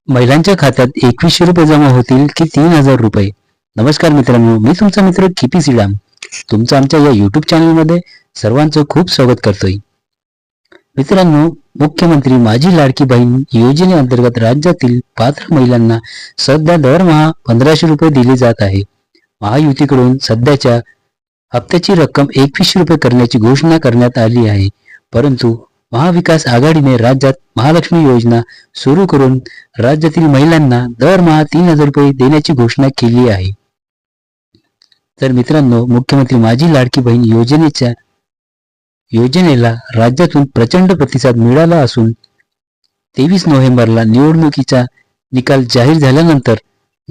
महिलांच्या खात्यात 2100 रुपये जमा होतील की 3000 रुपये? नमस्कार मित्रांनो, मी तुमचा मित्र किपी श्रीराम तुमचं आमच्या या युट्यूब चॅनलमध्ये सर्वांचं खूप स्वागत करतोय. मित्रांनो, मुख्यमंत्री माझी लाडकी बहीण योजनेअंतर्गत राज्यातील पात्र महिलांना सध्या दरमहा 1500 रुपये दिले जात आहे. महायुतीकडून सध्याच्या हप्त्याची रक्कम 2100 रुपये करण्याची घोषणा करण्यात आली आहे. परंतु महाविकास आघाडीने राज्यात महालक्ष्मी योजना सुरू करून राज्यातील महिलांना दरमहा 3000 रुपये देण्याची घोषणा केली आहे. तर मित्रांनो, मुख्यमंत्री माझी लाडकी बहीण योजनेला राज्यातून प्रचंड प्रतिसाद मिळाला असून 23 नोव्हेंबरला निवडणुकीचा निकाल जाहीर झाल्यानंतर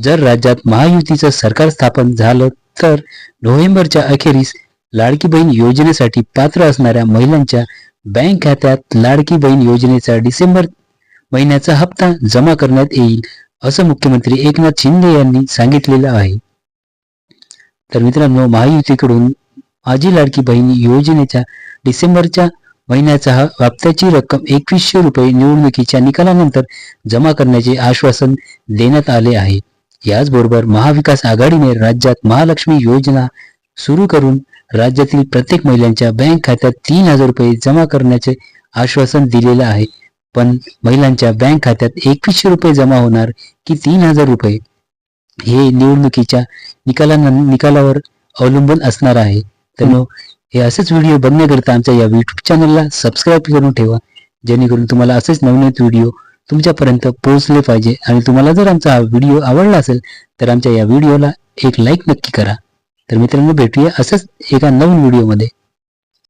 जर राज्यात महायुतीचं सरकार स्थापन झालं तर नोव्हेंबरच्या अखेरीस लाडकी बहीण योजनेसाठी पात्र असणाऱ्या महिलांच्या बँक खात्यात लाडकी बहीण योजनेचा डिसेंबर महिन्याचा हप्ता जमा करण्यात येईल, असं मुख्यमंत्री एकनाथ शिंदे यांनी सांगितलेलं आहे. तर मित्रांनो, महायुतीकडून माझी लाडकी बहीण योजनेच्या डिसेंबरच्या महिन्याचा हप्त्याची रक्कम 2100 रुपये निवडणुकीच्या निकालानंतर जमा करण्याचे आश्वासन देण्यात आले आहे. याचबरोबर महाविकास आघाडीने राज्यात महालक्ष्मी योजना सुरू करून राज्यातील प्रत्येक महिलांच्या बँक खात्यात 3000 रुपये जमा करण्याचे आश्वासन दिलेलं आहे. पण महिलांच्या बँक खात्यात 2100 रुपये जमा होणार की 3000 रुपये हे निवडणुकीच्या निकालावर अवलंबून असणार आहे. तर हे असेच व्हिडिओ बघण्याकरिता आमच्या या युट्यूब चॅनलला सबस्क्राईब करून ठेवा, जेणेकरून तुम्हाला असेच नवनवीन व्हिडिओ तुमच्यापर्यंत पोहोचले पाहिजे. आणि तुम्हाला जर आमचा हा व्हिडिओ आवडला असेल तर आमच्या या व्हिडिओला एक लाईक नक्की करा. तर मित्रांनो, भेटूया असंच एका नवीन व्हिडिओमध्ये.